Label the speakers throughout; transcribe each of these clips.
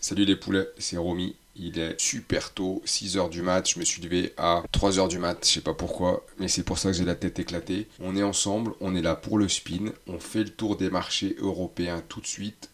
Speaker 1: Salut les poulets, c'est Romy. Il est super tôt, 6 heures du mat, je me suis levé à 3 heures du mat, je sais pas pourquoi, mais c'est pour ça que j'ai la tête éclatée. On est ensemble, on est là pour le spin, on fait le tour des marchés européens tout de suite.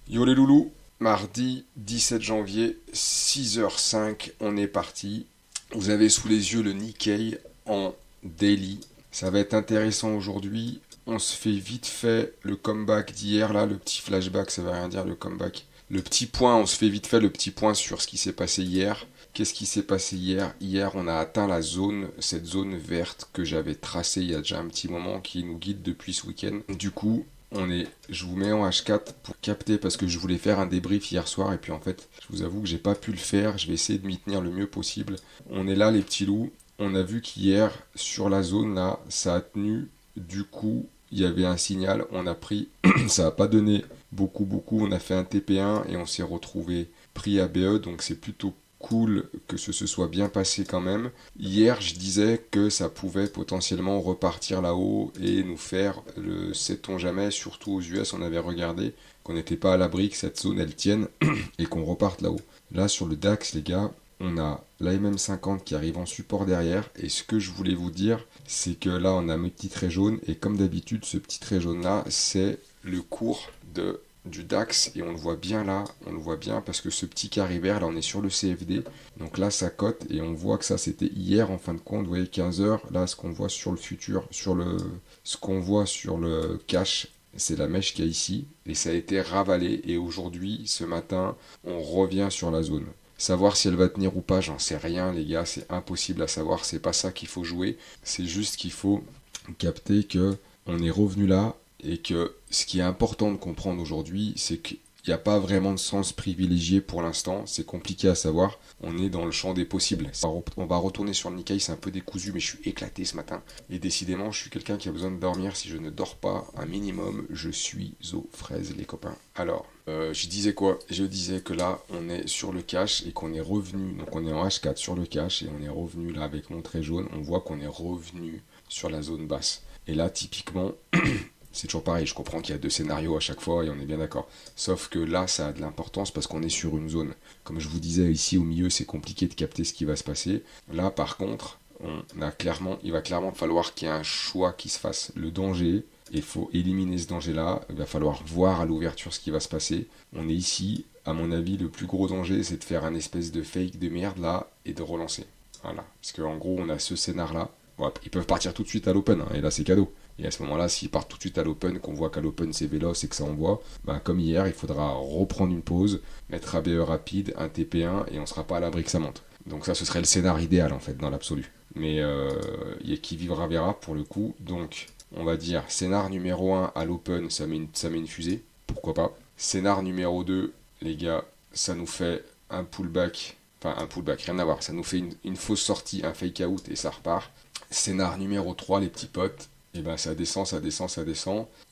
Speaker 1: Yo les loulous, mardi 17 janvier, 6h05, on est parti. Vous avez sous les yeux le Nikkei en daily. Ça va être intéressant aujourd'hui. On se fait vite fait le comeback d'hier, là, le petit flashback, ça veut rien dire le comeback. Le petit point, on se fait vite fait le petit point sur ce qui s'est passé hier. Qu'est-ce qui s'est passé hier? Hier, on a atteint la zone, cette zone verte que j'avais tracée il y a déjà un petit moment, qui nous guide depuis ce week-end. Du coup, je vous mets en H4 pour capter parce que je voulais faire un débrief hier soir et puis en fait, je vous avoue que j'ai pas pu le faire. Je vais essayer de m'y tenir le mieux possible. On est là, les petits loups. On a vu qu'hier, sur la zone là, ça a tenu. Du coup, il y avait un signal. On a pris. Ça n'a pas donné beaucoup. On a fait un TP1 et on s'est retrouvé pris à BE. Donc c'est plutôt cool que ce soit bien passé quand même. Hier, je disais que ça pouvait potentiellement repartir là-haut et nous faire le sait-on jamais, surtout aux US, on avait regardé qu'on n'était pas à l'abri que cette zone elle tienne et qu'on reparte là-haut. Là, sur le DAX, les gars, on a l'AMM50 qui arrive en support derrière et ce que je voulais vous dire, c'est que là, on a mes petits traits jaunes et comme d'habitude, ce petit trait jaune-là, c'est le cours du DAX et on le voit bien là, on le voit bien parce que ce petit carré vert là on est sur le CFD, donc là ça cote et on voit que ça c'était hier en fin de compte, vous voyez 15 heures, là ce qu'on voit sur le futur, ce qu'on voit sur le cash, c'est la mèche qu'il y a ici et ça a été ravalé et aujourd'hui, ce matin, on revient sur la zone. Savoir si elle va tenir ou pas, j'en sais rien les gars, c'est impossible à savoir, c'est pas ça qu'il faut jouer, c'est juste qu'il faut capter que on est revenu là et que ce qui est important de comprendre aujourd'hui, c'est qu'il n'y a pas vraiment de sens privilégié pour l'instant, c'est compliqué à savoir, on est dans le champ des possibles. On va retourner sur le Nikkei, c'est un peu décousu, mais je suis éclaté ce matin. Et décidément, je suis quelqu'un qui a besoin de dormir, si je ne dors pas un minimum, je suis aux fraises les copains. Alors, je disais quoi? Je disais que là, on est sur le cash et qu'on est revenu, donc on est en H4 sur le cash et on est revenu là avec mon trait jaune, on voit qu'on est revenu sur la zone basse. Et là, typiquement, c'est toujours pareil, je comprends qu'il y a deux scénarios à chaque fois et on est bien d'accord. Sauf que là, ça a de l'importance parce qu'on est sur une zone. Comme je vous disais, ici au milieu, c'est compliqué de capter ce qui va se passer. Là, par contre, il va clairement falloir qu'il y ait un choix qui se fasse. Le danger, il faut éliminer ce danger-là. Il va falloir voir à l'ouverture ce qui va se passer. On est ici, à mon avis, le plus gros danger, c'est de faire un espèce de fake de merde là et de relancer. Voilà. Parce qu'en gros, on a ce scénar-là. Bon, ils peuvent partir tout de suite à l'open, hein, et là c'est cadeau. Et à ce moment-là, s'ils partent tout de suite à l'open, qu'on voit qu'à l'open c'est véloce et que ça envoie, ben, comme hier, il faudra reprendre une pause, mettre ABE rapide, un TP1, et on sera pas à l'abri que ça monte. Donc ça, ce serait le scénar idéal en fait, dans l'absolu. Mais qui vivra verra pour le coup. Donc, on va dire, scénar numéro 1 à l'open, ça met une fusée, pourquoi pas. Scénar numéro 2, les gars, ça nous fait un pullback, enfin un pullback, rien à voir, ça nous fait une fausse sortie, un fake out et ça repart. Scénar numéro 3, les petits potes, et ben ça descend.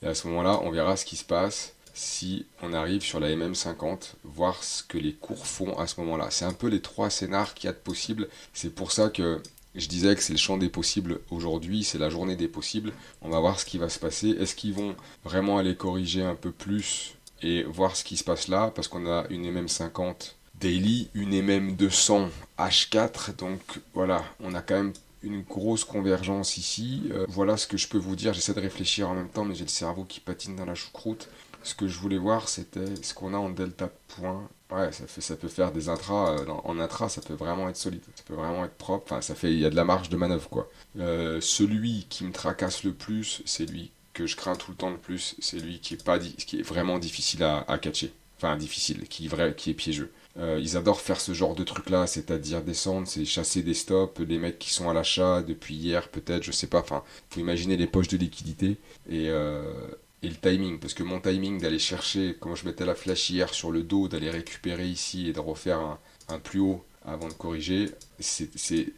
Speaker 1: Et à ce moment-là, on verra ce qui se passe si on arrive sur la MM50, voir ce que les cours font à ce moment-là. C'est un peu les trois scénars qu'il y a de possibles. C'est pour ça que je disais que c'est le champ des possibles aujourd'hui, c'est la journée des possibles. On va voir ce qui va se passer. Est-ce qu'ils vont vraiment aller corriger un peu plus et voir ce qui se passe là? Parce qu'on a une MM50 daily, une MM200 H4. Donc voilà, on a quand même une grosse convergence ici. Voilà ce que je peux vous dire. J'essaie de réfléchir en même temps, mais j'ai le cerveau qui patine dans la choucroute. Ce que je voulais voir, c'était ce qu'on a en delta de points. Ouais, ça peut faire des intras. En intra, ça peut vraiment être solide. Ça peut vraiment être propre. Enfin, il y a de la marge de manœuvre, quoi. Celui qui me tracasse le plus, c'est lui que je crains tout le temps le plus. C'est lui qui est vraiment difficile à catcher. Enfin, difficile, qui est piégeux. Ils adorent faire ce genre de truc là, c'est-à-dire descendre, c'est chasser des stops, les mecs qui sont à l'achat depuis hier peut-être, je sais pas, enfin, faut imaginer les poches de liquidité et le timing, parce que mon timing d'aller chercher, quand je mettais la flèche hier sur le dos, d'aller récupérer ici et de refaire un plus haut avant de corriger,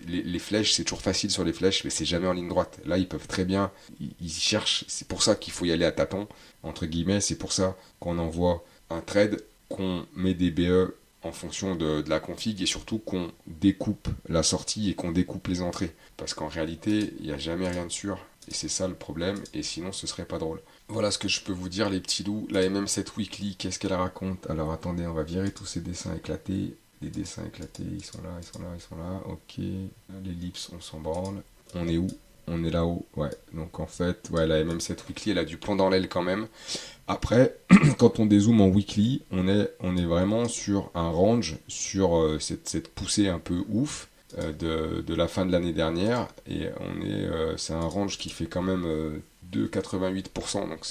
Speaker 1: les flèches, c'est toujours facile sur les flèches, mais c'est jamais en ligne droite. Là, ils peuvent très bien, ils cherchent, c'est pour ça qu'il faut y aller à tâtons, entre guillemets, c'est pour ça qu'on envoie un trade, qu'on met des BE en fonction de la config et surtout qu'on découpe la sortie et qu'on découpe les entrées. Parce qu'en réalité, il n'y a jamais rien de sûr et c'est ça le problème et sinon ce serait pas drôle. Voilà ce que je peux vous dire les petits loups. La MM7 Weekly, qu'est-ce qu'elle raconte? Alors attendez, on va virer tous ces dessins éclatés. Les dessins éclatés, ils sont là, ils sont là, ils sont là. Ok, l'ellipse, on s'en branle. On est où? On est là-haut, ouais. Donc en fait, ouais, la MM7 Weekly, elle a du plomb dans l'aile quand même. Après, quand on dézoome en weekly, on est vraiment sur un range, sur cette poussée un peu ouf de la fin de l'année dernière. Et c'est un range qui fait quand même 2,88%, donc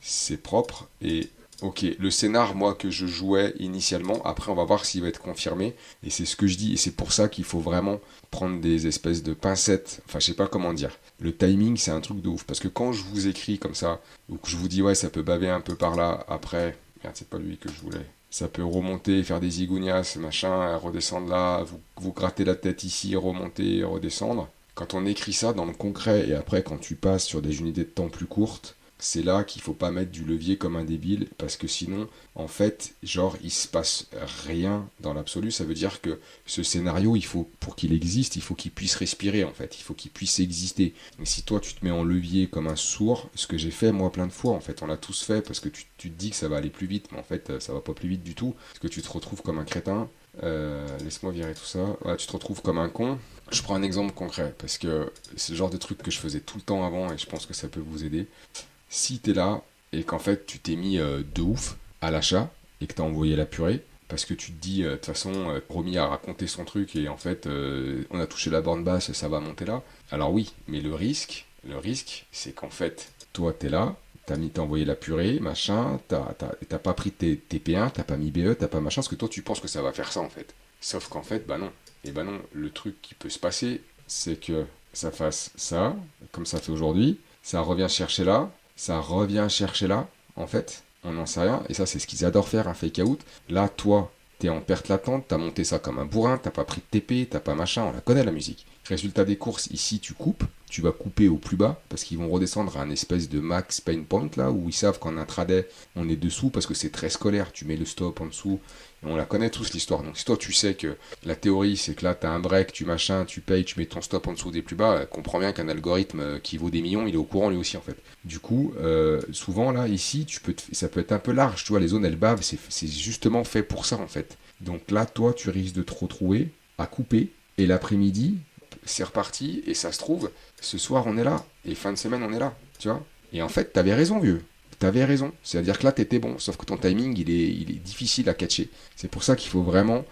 Speaker 1: c'est propre. Et ok, le scénar, moi, que je jouais initialement, après on va voir s'il va être confirmé. Et c'est ce que je dis, et c'est pour ça qu'il faut vraiment prendre des espèces de pincettes. Enfin, je sais pas comment dire. Le timing, c'est un truc de ouf. Parce que quand je vous écris comme ça, ou que je vous dis, ouais, ça peut baver un peu par là, après, merde, c'est pas lui que je voulais. Ça peut remonter, faire des zigouignas, machin, redescendre là, vous gratter la tête ici, remonter, redescendre. Quand on écrit ça dans le concret, et après, quand tu passes sur des unités de temps plus courtes, c'est là qu'il faut pas mettre du levier comme un débile, parce que sinon, en fait, genre, il se passe rien dans l'absolu. Ça veut dire que ce scénario, pour qu'il existe, il faut qu'il puisse respirer, en fait. Il faut qu'il puisse exister. Et si toi, tu te mets en levier comme un sourd, ce que j'ai fait, moi, plein de fois, en fait, on l'a tous fait, parce que tu te dis que ça va aller plus vite, mais en fait, ça va pas plus vite du tout, parce que tu te retrouves comme un crétin. Laisse-moi virer tout ça. Ouais, tu te retrouves comme un con. Je prends un exemple concret, parce que c'est le genre de truc que je faisais tout le temps avant, et je pense que ça peut vous aider. Si t'es là et qu'en fait tu t'es mis de ouf à l'achat et que t'as envoyé la purée parce que tu te dis de toute façon Romy a raconté son truc et en fait on a touché la borne basse, ça va monter là. Alors oui, mais le risque c'est qu'en fait toi t'es là, t'as envoyé la purée, machin, t'as pas pris tes P1, t'as pas mis BE, t'as pas machin, parce que toi tu penses que ça va faire ça en fait. Sauf qu'en fait bah non. Et bah non, le truc qui peut se passer c'est que ça fasse ça, comme ça fait aujourd'hui, ça revient chercher là, ça revient chercher là, en fait, on n'en sait rien, et ça c'est ce qu'ils adorent faire, un fake out. Là, toi, t'es en perte latente, t'as monté ça comme un bourrin, t'as pas pris de TP, t'as pas machin, on la connaît la musique. Résultat des courses, ici tu coupes, tu vas couper au plus bas, parce qu'ils vont redescendre à un espèce de max pain point là, où ils savent qu'en intraday, on est dessous, parce que c'est très scolaire, tu mets le stop en dessous, et on la connaît tous l'histoire. Donc si toi tu sais que la théorie c'est que là t'as un break, tu machin, tu payes, tu mets ton stop en dessous des plus bas, comprends bien qu'un algorithme qui vaut des millions, il est au courant lui aussi en fait. Du coup, souvent là, ici, ça peut être un peu large, tu vois, les zones elles bavent, c'est justement fait pour ça en fait. Donc là, toi, tu risques de te retrouver à couper, et l'après-midi, c'est reparti, et ça se trouve, ce soir on est là, et fin de semaine on est là, tu vois. Et en fait, t'avais raison, vieux. T'avais raison. C'est-à-dire que là, t'étais bon, sauf que ton timing, il est difficile à catcher. C'est pour ça qu'il faut vraiment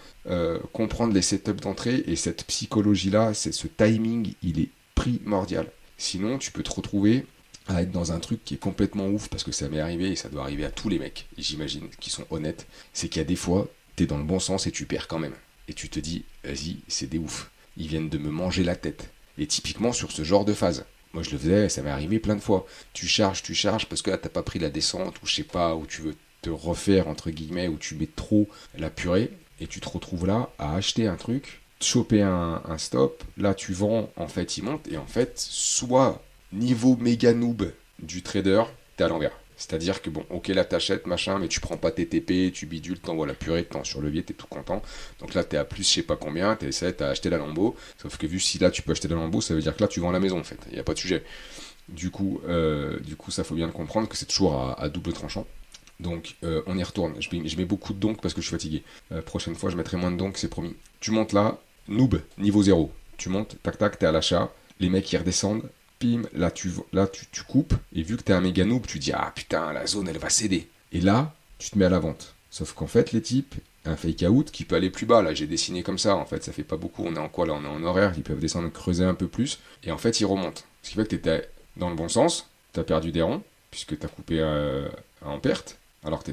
Speaker 1: comprendre les setups d'entrée, et cette psychologie-là, ce timing, il est primordial. Sinon, tu peux te retrouver à être dans un truc qui est complètement ouf, parce que ça m'est arrivé, et ça doit arriver à tous les mecs, j'imagine, qui sont honnêtes, c'est qu'il y a des fois, t'es dans le bon sens et tu perds quand même. Et tu te dis, vas-y, c'est des ouf. Ils viennent de me manger la tête. Et typiquement sur ce genre de phase. Moi je le faisais, ça m'est arrivé plein de fois. Tu charges, parce que là t'as pas pris la descente, ou je sais pas, ou tu veux te refaire, entre guillemets, ou tu mets trop la purée, et tu te retrouves là à acheter un truc, choper un stop, là tu vends, en fait il monte, et en fait, soit niveau méga noob du trader, t'es à l'envers. C'est-à-dire que bon, ok là t'achètes machin, mais tu prends pas tes TP, tu bidules, t'envoies la purée, t'en sur levier, t'es tout content. Donc là t'es à plus je sais pas combien, t'as acheté la Lambo, sauf que vu si là tu peux acheter la Lambo, ça veut dire que là tu vends la maison en fait, y a pas de sujet. Du coup ça faut bien le comprendre que c'est toujours à double tranchant. Donc on y retourne, je mets beaucoup de donk parce que je suis fatigué. Prochaine fois je mettrai moins de donk, c'est promis. Tu montes là, noob, niveau 0. Tu montes, tac tac, t'es à l'achat, les mecs ils redescendent, là tu coupes, et vu que t'es un méga noob, tu dis ah putain la zone elle va céder. Et là, tu te mets à la vente. Sauf qu'en fait les types, un fake out qui peut aller plus bas, là j'ai dessiné comme ça, en fait ça fait pas beaucoup, on est en quoi là, on est en horaire, ils peuvent descendre, creuser un peu plus, et en fait ils remontent. Ce qui fait que t'étais dans le bon sens, t'as perdu des ronds, puisque t'as coupé en perte, alors que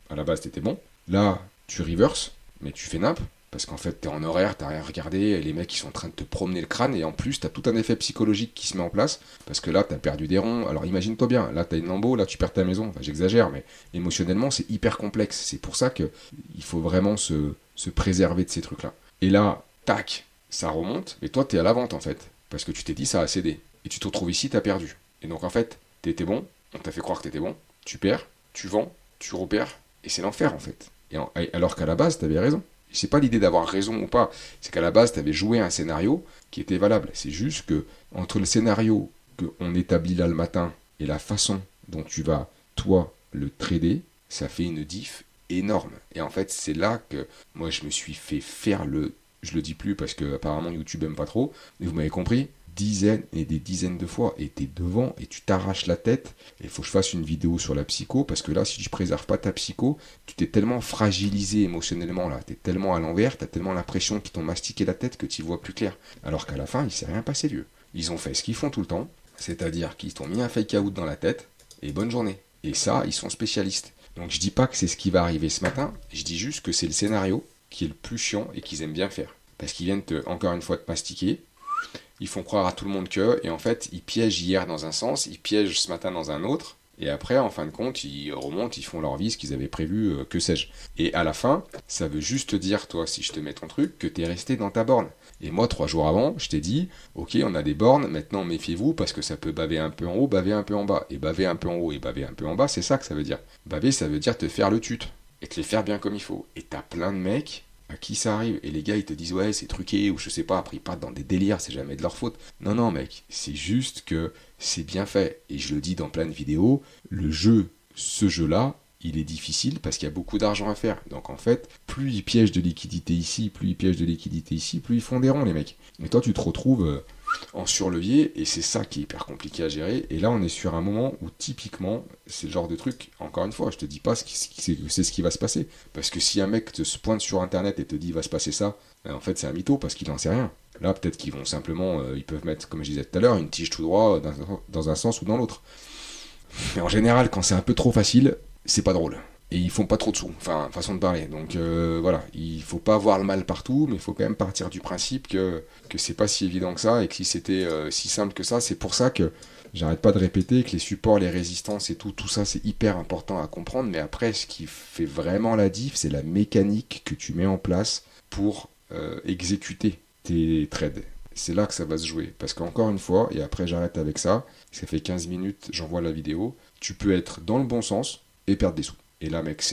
Speaker 1: à la base t'étais bon. Là, tu reverse, mais tu fais nimp, parce qu'en fait t'es en horaire, t'as rien regardé, les mecs ils sont en train de te promener le crâne, et en plus t'as tout un effet psychologique qui se met en place, parce que là t'as perdu des ronds, alors imagine-toi bien, là t'as une Lambo, là tu perds ta maison, enfin j'exagère, mais émotionnellement c'est hyper complexe, c'est pour ça que il faut vraiment se préserver de ces trucs-là. Et là, tac, ça remonte, mais toi t'es à la vente en fait, parce que tu t'es dit ça a cédé, et tu te retrouves ici, t'as perdu. Et donc en fait, t'étais bon, on t'a fait croire que t'étais bon, tu perds, tu vends, tu repères, et c'est l'enfer en fait. Alors qu'à la base, tu avais raison. C'est pas l'idée d'avoir raison ou pas, c'est qu'à la base, tu avais joué un scénario qui était valable. C'est juste que entre le scénario qu'on établit là le matin et la façon dont tu vas, toi, le trader, ça fait une diff énorme. Et en fait, c'est là que moi, je me suis fait faire le... Je le dis plus parce que apparemment YouTube aime pas trop, mais vous m'avez compris, dizaines et des dizaines de fois, et t'es devant et tu t'arraches la tête. Et il faut que je fasse une vidéo sur la psycho, parce que là, si tu préserves pas ta psycho, tu t'es tellement fragilisé émotionnellement là, t'es tellement à l'envers, t'as tellement l'impression qu'ils t'ont mastiqué la tête que tu vois plus clair. Alors qu'à la fin, il s'est rien passé, vieux. Ils ont fait ce qu'ils font tout le temps, c'est-à-dire qu'ils t'ont mis un fake out dans la tête, et bonne journée. Et ça, ils sont spécialistes. Donc je dis pas que c'est ce qui va arriver ce matin, je dis juste que c'est le scénario qui est le plus chiant et qu'ils aiment bien faire. Parce qu'ils viennent encore une fois te mastiquer, ils font croire à tout le monde que, et en fait, ils piègent hier dans un sens, ils piègent ce matin dans un autre, et après, en fin de compte, ils remontent, ils font leur vie, ce qu'ils avaient prévu, que sais-je. Et à la fin, ça veut juste te dire, toi, si je te mets ton truc, que t'es resté dans ta borne. Et moi, 3 jours avant, je t'ai dit, ok, on a des bornes, maintenant méfiez-vous, parce que ça peut baver un peu en haut, baver un peu en bas. Et baver un peu en haut et baver un peu en bas, c'est ça que ça veut dire. Baver, ça veut dire te faire le tute, et te les faire bien comme il faut. Et t'as plein de mecs à qui ça arrive. Et les gars, ils te disent, ouais, c'est truqué, ou je sais pas, après ils partent dans des délires, c'est jamais de leur faute. Non, non, mec, c'est juste que c'est bien fait. Et je le dis dans plein de vidéos, le jeu, ce jeu-là, il est difficile parce qu'il y a beaucoup d'argent à faire. Donc en fait, plus ils piègent de liquidité ici, plus ils piègent de liquidité ici, plus ils font des ronds, les mecs. Et toi, tu te retrouves en surlevier, et c'est ça qui est hyper compliqué à gérer. Et là, on est sur un moment où, typiquement, c'est le genre de truc, encore une fois, je te dis pas c'est ce qui va se passer. Parce que si un mec se pointe sur Internet et te dit, il va se passer ça, ben, en fait, c'est un mytho, parce qu'il en sait rien. Là, peut-être qu'ils vont simplement, ils peuvent mettre, comme je disais tout à l'heure, une tige tout droit dans un sens ou dans l'autre. Mais en général, quand c'est un peu trop facile, c'est pas drôle. Et ils font pas trop de sous, enfin, façon de parler. Donc voilà, il faut pas voir le mal partout, mais il faut quand même partir du principe que c'est pas si évident que ça, et que si c'était si simple que ça, c'est pour ça que j'arrête pas de répéter que les supports, les résistances et tout ça, c'est hyper important à comprendre. Mais après, ce qui fait vraiment la diff, c'est la mécanique que tu mets en place pour exécuter tes trades. C'est là que ça va se jouer. Parce qu'encore une fois, et après j'arrête avec ça, ça fait 15 minutes, j'envoie la vidéo, tu peux être dans le bon sens et perdre des sous. Et là, mec,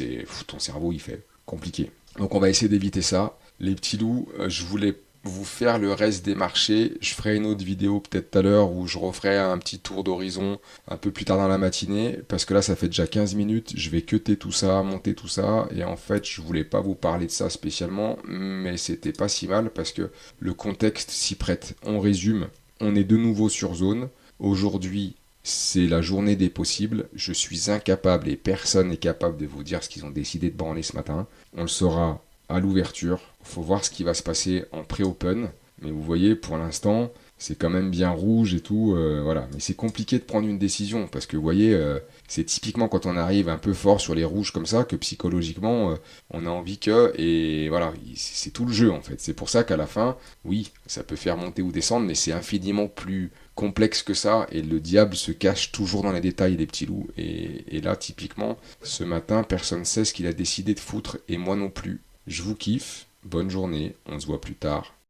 Speaker 1: ton cerveau, il fait compliqué. Donc on va essayer d'éviter ça. Les petits loups, je voulais vous faire le reste des marchés. Je ferai une autre vidéo peut-être tout à l'heure où je referai un petit tour d'horizon un peu plus tard dans la matinée. Parce que là, ça fait déjà 15 minutes. Je vais cutter tout ça, monter tout ça. Et en fait, je voulais pas vous parler de ça spécialement. Mais c'était pas si mal parce que le contexte s'y prête. On résume. On est de nouveau sur zone. Aujourd'hui, c'est la journée des possibles. Je suis incapable et personne n'est capable de vous dire ce qu'ils ont décidé de branler ce matin. On le saura à l'ouverture. Il faut voir ce qui va se passer en pré-open. Mais vous voyez, pour l'instant, c'est quand même bien rouge et tout. Voilà. Mais c'est compliqué de prendre une décision parce que vous voyez, c'est typiquement quand on arrive un peu fort sur les rouges comme ça que psychologiquement, on a envie que... Et voilà, c'est tout le jeu en fait. C'est pour ça qu'à la fin, oui, ça peut faire monter ou descendre, mais c'est infiniment plus complexe que ça, et le diable se cache toujours dans les détails des petits loups. Et là, typiquement, ce matin, personne ne sait ce qu'il a décidé de foutre, et moi non plus. Je vous kiffe, bonne journée, on se voit plus tard.